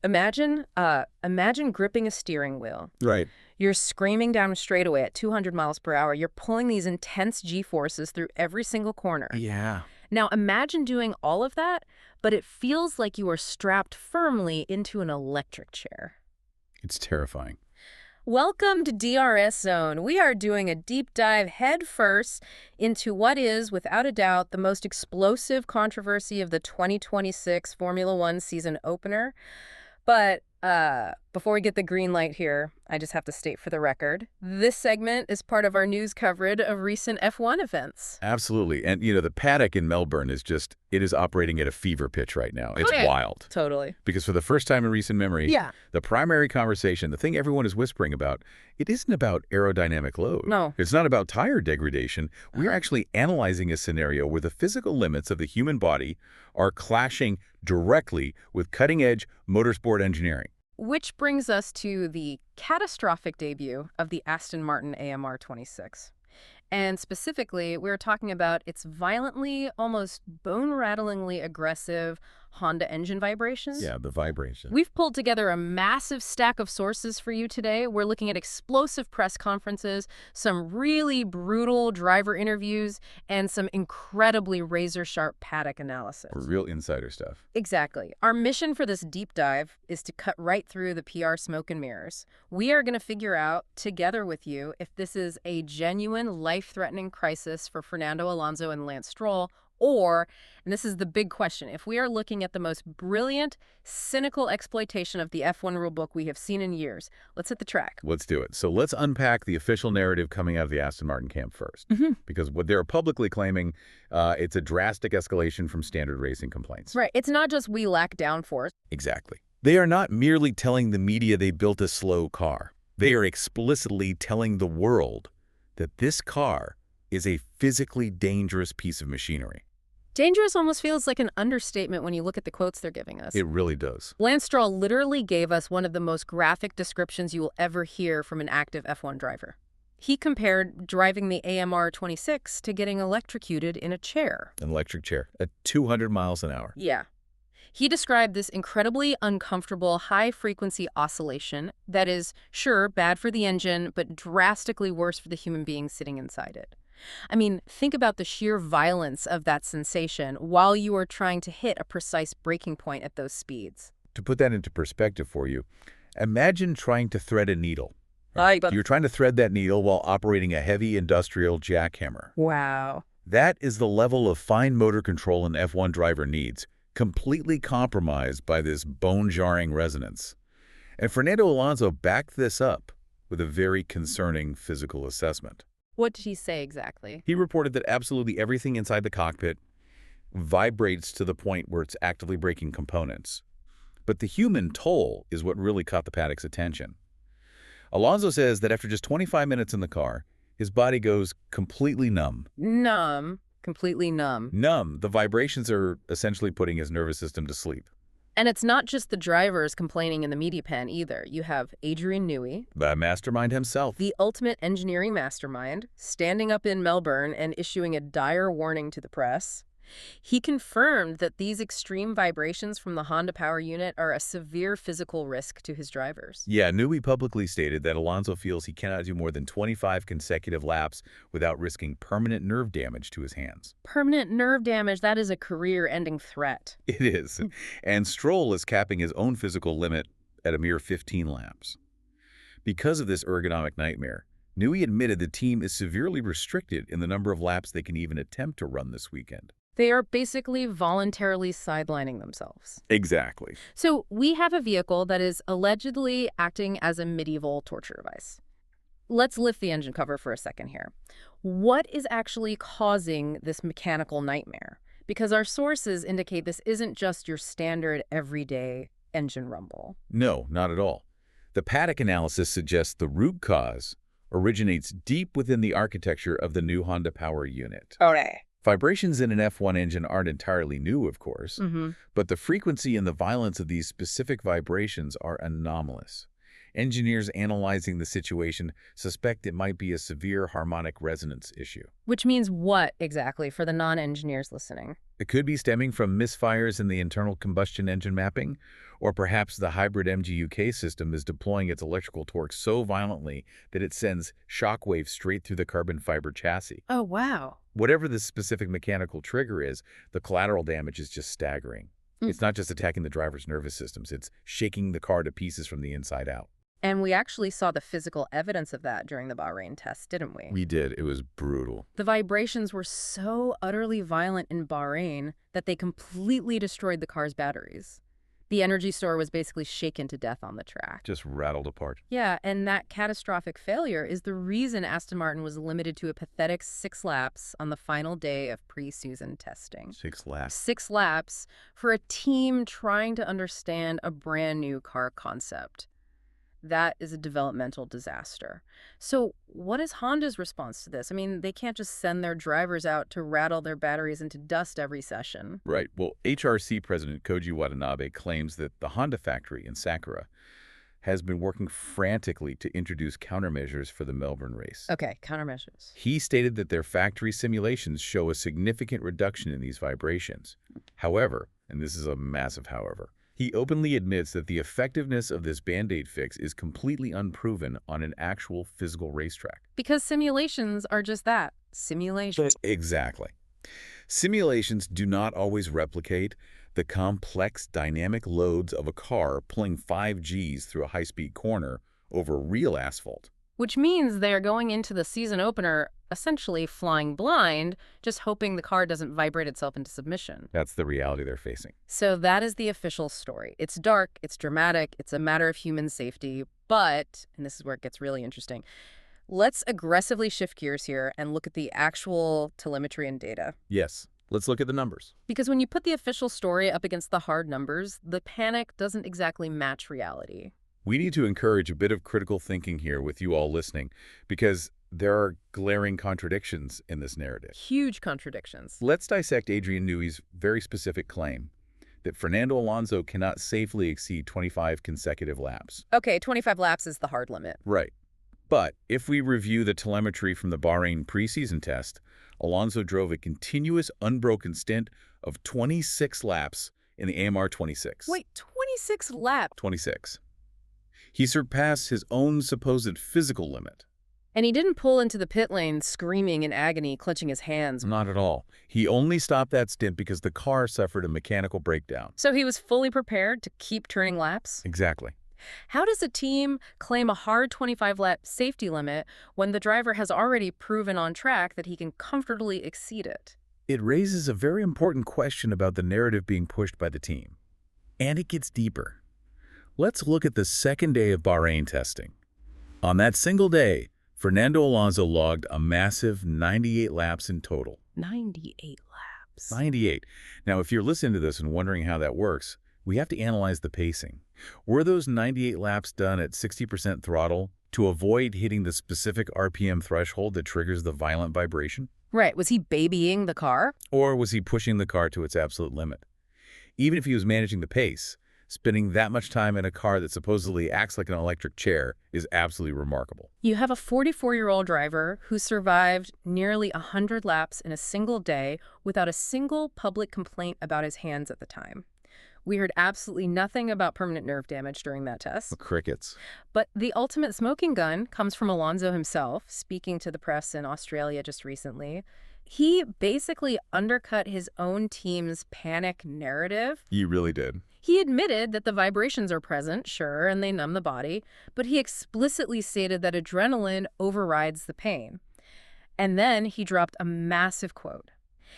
Imagine gripping a steering wheel. Right. You're screaming down a straightaway at 200 miles per hour. You're pulling these intense G-forces through every single corner. Yeah. Now imagine doing all of that, but it feels like you are strapped firmly into an electric chair. It's terrifying. Welcome to DRS Zone. We are doing a deep dive head first into what is, without a doubt, the most explosive controversy of the 2026 Formula One season opener. But before we get the green light here, I just have to state for the record, this segment is part of our news coverage of recent F1 events. Absolutely. And, the paddock in Melbourne is it is operating at a fever pitch right now. It's wild. Totally. Because for the first time in recent memory, the primary conversation, the thing everyone is whispering about, it isn't about aerodynamic load. No. It's not about tire degradation. We're actually analyzing a scenario where the physical limits of the human body are clashing directly with cutting-edge motorsport engineering. Which brings us to the catastrophic debut of the Aston Martin AMR 26. And specifically, we're talking about its violently, almost bone-rattlingly aggressive Honda engine vibrations. Yeah, the vibration. We've pulled together a massive stack of sources for you today. We're looking at explosive press conferences, some really brutal driver interviews, and some incredibly razor-sharp paddock analysis. Real insider stuff. Exactly. Our mission for this deep dive is to cut right through the PR smoke and mirrors. We are going to figure out, together with you, if this is a genuine life-threatening crisis for Fernando Alonso and Lance Stroll, or, and this is the big question, if we are looking at the most brilliant, cynical exploitation of the F1 rulebook we have seen in years. Let's hit the track. Let's do it. So let's unpack the official narrative coming out of the Aston Martin camp first. Because what they're publicly claiming, it's a drastic escalation from standard racing complaints. Right. It's not just we lack downforce. Exactly. They are not merely telling the media they built a slow car. They are explicitly telling the world that this car is a physically dangerous piece of machinery. Dangerous almost feels like an understatement when you look at the quotes they're giving us. It really does. Lance Stroll literally gave us one of the most graphic descriptions you will ever hear from an active F1 driver. He compared driving the AMR 26 to getting electrocuted in a chair. An electric chair at 200 miles an hour. Yeah. He described this incredibly uncomfortable high-frequency oscillation that is, sure, bad for the engine, but drastically worse for the human being sitting inside it. I mean, think about the sheer violence of that sensation while you are trying to hit a precise breaking point at those speeds. To put that into perspective for you, imagine trying to thread a needle. You're trying to thread that needle while operating a heavy industrial jackhammer. Wow. That is the level of fine motor control an F1 driver needs, completely compromised by this bone-jarring resonance. And Fernando Alonso backed this up with a very concerning physical assessment. What did he say exactly? He reported that absolutely everything inside the cockpit vibrates to the point where it's actively breaking components. But the human toll is what really caught the paddock's attention. Alonso says that after just 25 minutes in the car, his body goes completely numb. Numb. Completely numb. Numb. The vibrations are essentially putting his nervous system to sleep. And it's not just the drivers complaining in the media pen either. You have Adrian Newey, The mastermind himself. the ultimate engineering mastermind, standing up in Melbourne and issuing a dire warning to the press. He confirmed that these extreme vibrations from the Honda power unit are a severe physical risk to his drivers. Yeah, Newey publicly stated that Alonso feels he cannot do more than 25 consecutive laps without risking permanent nerve damage to his hands. Permanent nerve damage, that is a career-ending threat. It is. And Stroll is capping his own physical limit at a mere 15 laps. Because of this ergonomic nightmare, Newey admitted the team is severely restricted in the number of laps they can even attempt to run this weekend. They are basically voluntarily sidelining themselves. Exactly. So we have a vehicle that is allegedly acting as a medieval torture device. Let's lift the engine cover for a second here. What is actually causing this mechanical nightmare? Because our sources indicate this isn't just your standard everyday engine rumble. No, not at all. The paddock analysis suggests the root cause originates deep within the architecture of the new Honda power unit. Okay. Vibrations in an F1 engine aren't entirely new, of course, but the frequency and the violence of these specific vibrations are anomalous. Engineers analyzing the situation suspect it might be a severe harmonic resonance issue. Which means what exactly for the non-engineers listening? It could be stemming from misfires in the internal combustion engine mapping, or perhaps the hybrid MGUK system is deploying its electrical torque so violently that it sends shock waves straight through the carbon fiber chassis. Oh, wow. Whatever the specific mechanical trigger is, the collateral damage is just staggering. It's not just attacking the driver's nervous systems, it's shaking the car to pieces from the inside out. And we actually saw the physical evidence of that during the Bahrain test, didn't we? We did. It was brutal. The vibrations were so utterly violent in Bahrain that they completely destroyed the car's batteries. The energy store was basically shaken to death on the track. Just rattled apart. Yeah, and that catastrophic failure is the reason Aston Martin was limited to a pathetic 6 laps on the final day of pre-season testing. 6 laps. 6 laps for a team trying to understand a brand new car concept. That is a developmental disaster. So what is Honda's response to this? I mean, they can't just send their drivers out to rattle their batteries into dust every session. Right. Well, HRC President Koji Watanabe claims that the Honda factory in Sakura has been working frantically to introduce countermeasures for the Melbourne race. Okay, countermeasures. He stated that their factory simulations show a significant reduction in these vibrations. However, and this is a massive however, he openly admits that the effectiveness of this Band-Aid fix is completely unproven on an actual physical racetrack. Because simulations are just that, simulations. Exactly. Simulations do not always replicate the complex dynamic loads of a car pulling 5 Gs through a high-speed corner over real asphalt. Which means they are going into the season opener essentially flying blind, just hoping the car doesn't vibrate itself into submission. That's the reality they're facing. So that is the official story. It's dark, it's dramatic, it's a matter of human safety, but, and this is where it gets really interesting, let's aggressively shift gears here and look at the actual telemetry and data. Yes. Let's look at the numbers. Because when you put the official story up against the hard numbers, the panic doesn't exactly match reality. We need to encourage a bit of critical thinking here with you all listening, because there are glaring contradictions in this narrative. Huge contradictions. Let's dissect Adrian Newey's very specific claim that Fernando Alonso cannot safely exceed 25 consecutive laps. Okay, 25 laps is the hard limit. Right. But if we review the telemetry from the Bahrain preseason test, Alonso drove a continuous, unbroken stint of 26 laps in the AMR 26. Wait, 26 laps? 26. He surpassed his own supposed physical limit. And he didn't pull into the pit lane screaming in agony, clutching his hands. Not at all. He only stopped that stint because the car suffered a mechanical breakdown. So he was fully prepared to keep turning laps? Exactly. How does a team claim a hard 25-lap safety limit when the driver has already proven on track that he can comfortably exceed it? It raises a very important question about the narrative being pushed by the team. And it gets deeper. Let's look at the second day of Bahrain testing. On that single day, Fernando Alonso logged a massive 98 laps in total. 98 laps. 98. Now, if you're listening to this and wondering how that works, we have to analyze the pacing. Were those 98 laps done at 60% throttle to avoid hitting the specific RPM threshold that triggers the violent vibration? Right. Was he babying the car? Or was he pushing the car to its absolute limit? Even if he was managing the pace, spending that much time in a car that supposedly acts like an electric chair is absolutely remarkable. You have a 44-year-old driver who survived nearly 100 laps in a single day without a single public complaint about his hands at the time. We heard absolutely nothing about permanent nerve damage during that test. Crickets. But the ultimate smoking gun comes from Alonso himself, speaking to the press in Australia just recently. He basically undercut his own team's panic narrative. He really did. He admitted that the vibrations are present, sure, and they numb the body, but he explicitly stated that adrenaline overrides the pain. And then he dropped a massive quote.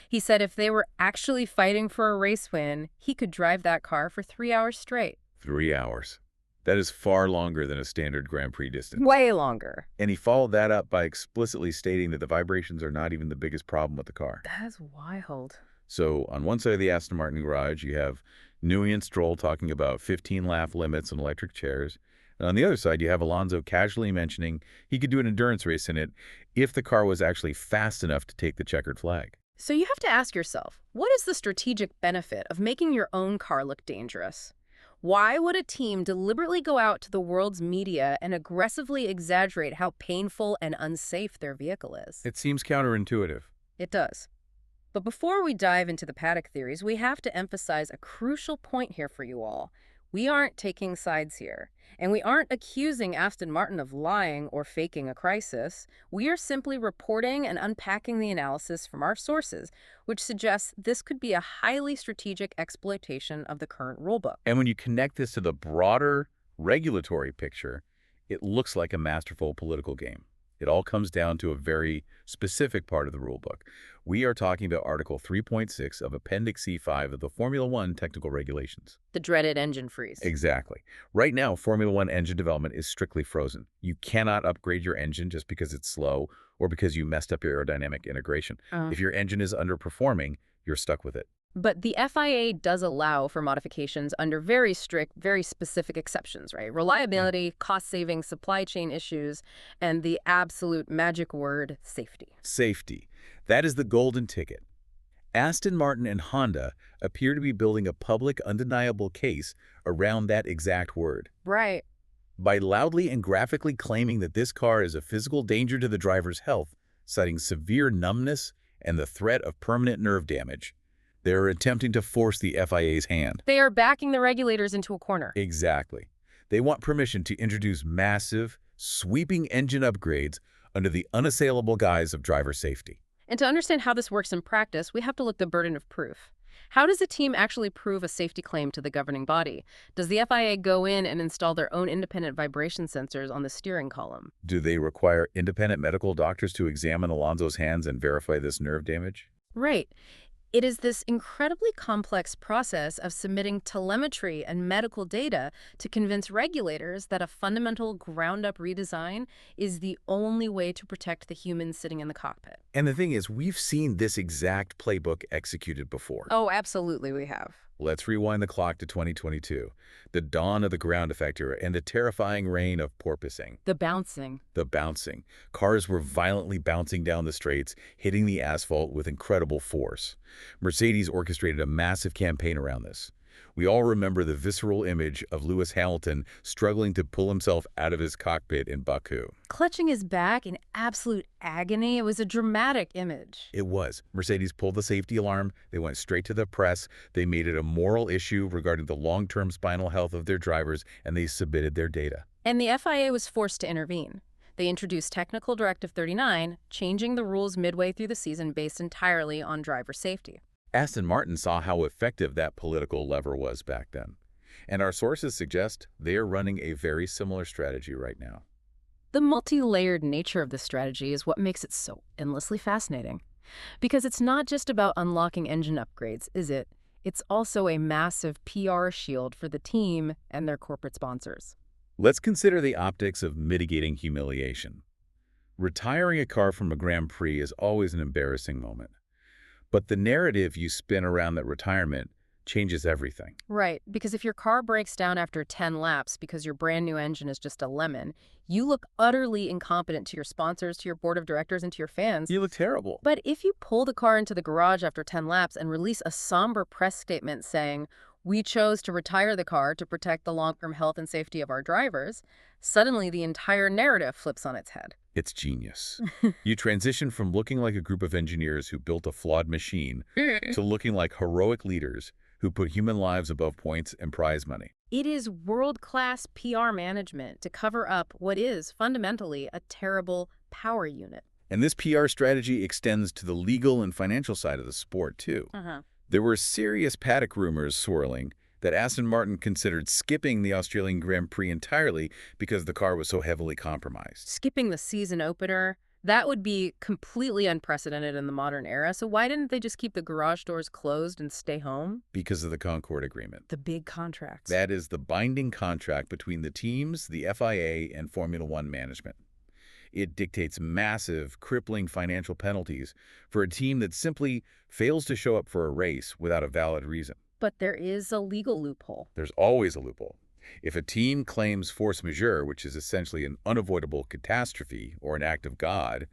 He said if they were actually fighting for a race win, he could drive that car for 3 hours straight. 3 hours. That is far longer than a standard Grand Prix distance. Way longer. And he followed that up by explicitly stating that the vibrations are not even the biggest problem with the car. That's wild. So on one side of the Aston Martin garage, you have Newey and Stroll talking about 15-lap limits on electric chairs. And on the other side, you have Alonso casually mentioning he could do an endurance race in it if the car was actually fast enough to take the checkered flag. So you have to ask yourself, what is the strategic benefit of making your own car look dangerous? Why would a team deliberately go out to the world's media and aggressively exaggerate how painful and unsafe their vehicle is? It seems counterintuitive. It does. But before we dive into the paddock theories, we have to emphasize a crucial point here for you all. We aren't taking sides here, and we aren't accusing Aston Martin of lying or faking a crisis. We are simply reporting and unpacking the analysis from our sources, which suggests this could be a highly strategic exploitation of the current rulebook. And when you connect this to the broader regulatory picture, it looks like a masterful political game. It all comes down to a very specific part of the rulebook. We are talking about Article 3.6 of Appendix C5 of the Formula One Technical Regulations. The dreaded engine freeze. Exactly. Right now, Formula One engine development is strictly frozen. You cannot upgrade your engine just because it's slow or because you messed up your aerodynamic integration. If your engine is underperforming, you're stuck with it. But the FIA does allow for modifications under very strict, very specific exceptions, right? Reliability, cost-saving, supply chain issues, and the absolute magic word, safety. Safety. That is the golden ticket. Aston Martin and Honda appear to be building a public, undeniable case around that exact word. Right. By loudly and graphically claiming that this car is a physical danger to the driver's health, citing severe numbness and the threat of permanent nerve damage, they're attempting to force the FIA's hand. They are backing the regulators into a corner. Exactly. They want permission to introduce massive, sweeping engine upgrades under the unassailable guise of driver safety. And to understand how this works in practice, we have to look at the burden of proof. How does a team actually prove a safety claim to the governing body? Does the FIA go in and install their own independent vibration sensors on the steering column? Do they require independent medical doctors to examine Alonso's hands and verify this nerve damage? Right. It is this incredibly complex process of submitting telemetry and medical data to convince regulators that a fundamental ground-up redesign is the only way to protect the humans sitting in the cockpit. And the thing is, we've seen this exact playbook executed before. Oh, absolutely we have. Let's rewind the clock to 2022, the dawn of the ground effect era and the terrifying reign of porpoising. The bouncing. The bouncing. Cars were violently bouncing down the straights, hitting the asphalt with incredible force. Mercedes orchestrated a massive campaign around this. We all remember the visceral image of Lewis Hamilton struggling to pull himself out of his cockpit in Baku. Clutching his back in absolute agony. It was a dramatic image. It was. Mercedes pulled the safety alarm. They went straight to the press. They made it a moral issue regarding the long-term spinal health of their drivers, and they submitted their data. And the FIA was forced to intervene. They introduced Technical Directive 39, changing the rules midway through the season based entirely on driver safety. Aston Martin saw how effective that political lever was back then. And our sources suggest they are running a very similar strategy right now. The multi-layered nature of this strategy is what makes it so endlessly fascinating. Because it's not just about unlocking engine upgrades, is it? It's also a massive PR shield for the team and their corporate sponsors. Let's consider the optics of mitigating humiliation. Retiring a car from a Grand Prix is always an embarrassing moment. But the narrative you spin around that retirement changes everything. Right, because if your car breaks down after 10 laps because your brand new engine is just a lemon, you look utterly incompetent to your sponsors, to your board of directors, and to your fans. You look terrible. But if you pull the car into the garage after 10 laps and release a somber press statement saying, "We chose to retire the car to protect the long-term health and safety of our drivers," suddenly the entire narrative flips on its head. It's genius. You transition from looking like a group of engineers who built a flawed machine to looking like heroic leaders who put human lives above points and prize money. It is world-class PR management to cover up what is fundamentally a terrible power unit. And this PR strategy extends to the legal and financial side of the sport, too. There were serious paddock rumors swirling that Aston Martin considered skipping the Australian Grand Prix entirely because the car was so heavily compromised. Skipping the season opener, that would be completely unprecedented in the modern era. So why didn't they just keep the garage doors closed and stay home? Because of the Concord Agreement. The big contracts. That is the binding contract between the teams, the FIA, and Formula One management. It dictates massive, crippling financial penalties for a team that simply fails to show up for a race without a valid reason. But there is a legal loophole. There's always a loophole. If a team claims force majeure, which is essentially an unavoidable catastrophe or an act of God,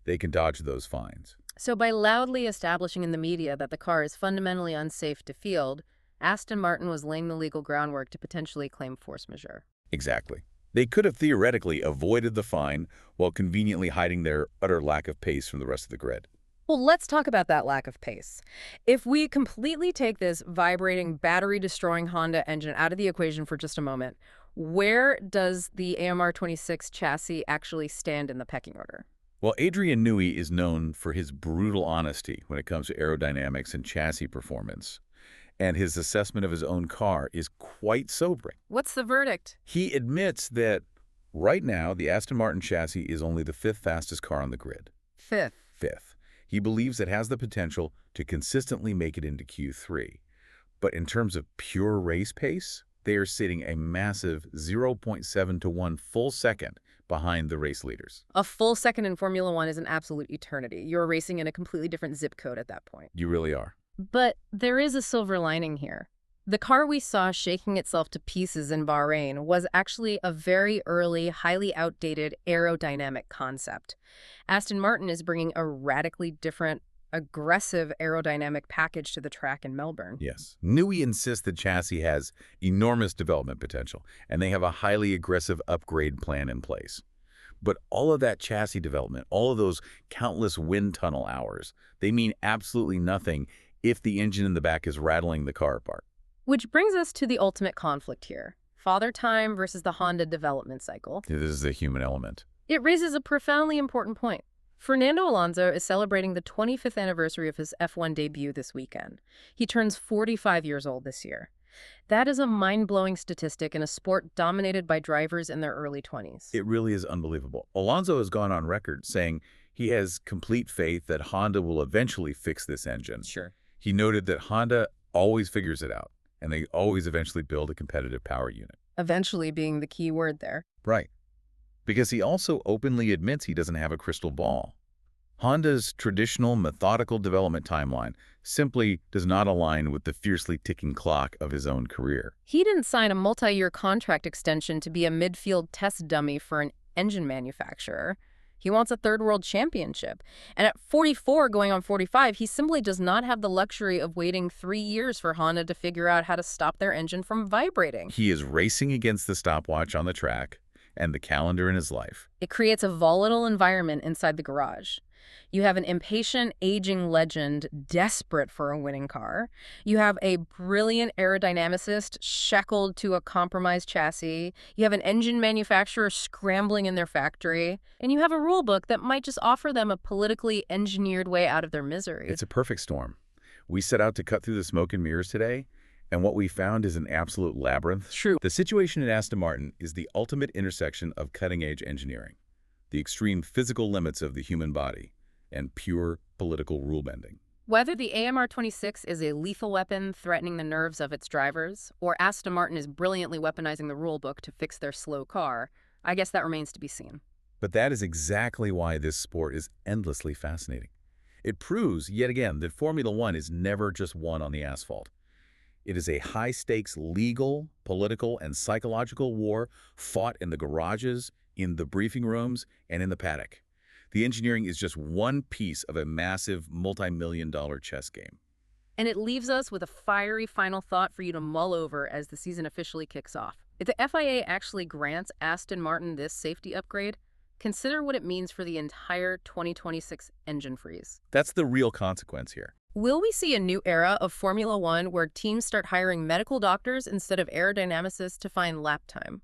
they can dodge those fines. So by loudly establishing in the media that the car is fundamentally unsafe to field, Aston Martin was laying the legal groundwork to potentially claim force majeure. Exactly. They could have theoretically avoided the fine while conveniently hiding their utter lack of pace from the rest of the grid. Well, let's talk about that lack of pace. If we completely take this vibrating, battery-destroying Honda engine out of the equation for just a moment, where does the AMR26 chassis actually stand in the pecking order? Well, Adrian Newey is known for his brutal honesty when it comes to aerodynamics and chassis performance, and his assessment of his own car is quite sobering. What's the verdict? He admits that right now the Aston Martin chassis is only the fifth fastest car on the grid. Fifth. He believes it has the potential to consistently make it into Q3. But in terms of pure race pace, they are sitting a massive 0.7 to 1 full second behind the race leaders. A full second in Formula One is an absolute eternity. You're racing in a completely different zip code at that point. You really are. But there is a silver lining here. The car we saw shaking itself to pieces in Bahrain was actually a very early, highly outdated aerodynamic concept. Aston Martin is bringing a radically different, aggressive aerodynamic package to the track in Melbourne. Yes. Newey insists the chassis has enormous development potential, and they have a highly aggressive upgrade plan in place. But all of that chassis development, all of those countless wind tunnel hours, they mean absolutely nothing if the engine in the back is rattling the car apart. Which brings us to the ultimate conflict here. Father time versus the Honda development cycle. This is the human element. It raises a profoundly important point. Fernando Alonso is celebrating the 25th anniversary of his F1 debut this weekend. He turns 45 years old this year. That is a mind-blowing statistic in a sport dominated by drivers in their early 20s. It really is unbelievable. Alonso has gone on record saying he has complete faith that Honda will eventually fix this engine. Sure. He noted that Honda always figures it out, and they always eventually build a competitive power unit. Eventually being the key word there. Right. Because he also openly admits he doesn't have a crystal ball. Honda's traditional methodical development timeline simply does not align with the fiercely ticking clock of his own career. He didn't sign a multi-year contract extension to be a midfield test dummy for an engine manufacturer. He wants a third world championship. And at 44 going on 45, he simply does not have the luxury of waiting 3 years for Honda to figure out how to stop their engine from vibrating. He is racing against the stopwatch on the track and the calendar in his life. It creates a volatile environment inside the garage. You have an impatient, aging legend desperate for a winning car. You have a brilliant aerodynamicist shackled to a compromised chassis. You have an engine manufacturer scrambling in their factory. And you have a rule book that might just offer them a politically engineered way out of their misery. It's a perfect storm. We set out to cut through the smoke and mirrors today, and what we found is an absolute labyrinth. True. The situation at Aston Martin is the ultimate intersection of cutting-edge engineering, the extreme physical limits of the human body, and pure political rule-bending. Whether the AMR26 is a lethal weapon threatening the nerves of its drivers, or Aston Martin is brilliantly weaponizing the rulebook to fix their slow car, I guess that remains to be seen. But that is exactly why this sport is endlessly fascinating. It proves, yet again, that Formula One is never just won on the asphalt. It is a high-stakes legal, political, and psychological war fought in the garages, in the briefing rooms, and in the paddock. The engineering is just one piece of a massive multi-million-dollar chess game. And it leaves us with a fiery final thought for you to mull over as the season officially kicks off. If the FIA actually grants Aston Martin this safety upgrade, consider what it means for the entire 2026 engine freeze. That's the real consequence here. Will we see a new era of Formula One where teams start hiring medical doctors instead of aerodynamicists to find lap time?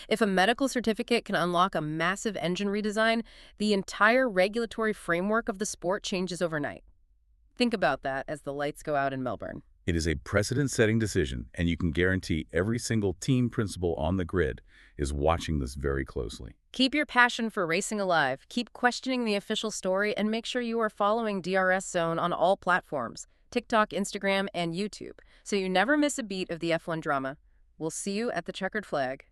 If a medical certificate can unlock a massive engine redesign, the entire regulatory framework of the sport changes overnight. Think about that as the lights go out in Melbourne. It is a precedent-setting decision, and you can guarantee every single team principal on the grid is watching this very closely. Keep your passion for racing alive, keep questioning the official story, and make sure you are following DRS Zone on all platforms, TikTok, Instagram, and YouTube, so you never miss a beat of the F1 drama. We'll see you at the checkered flag.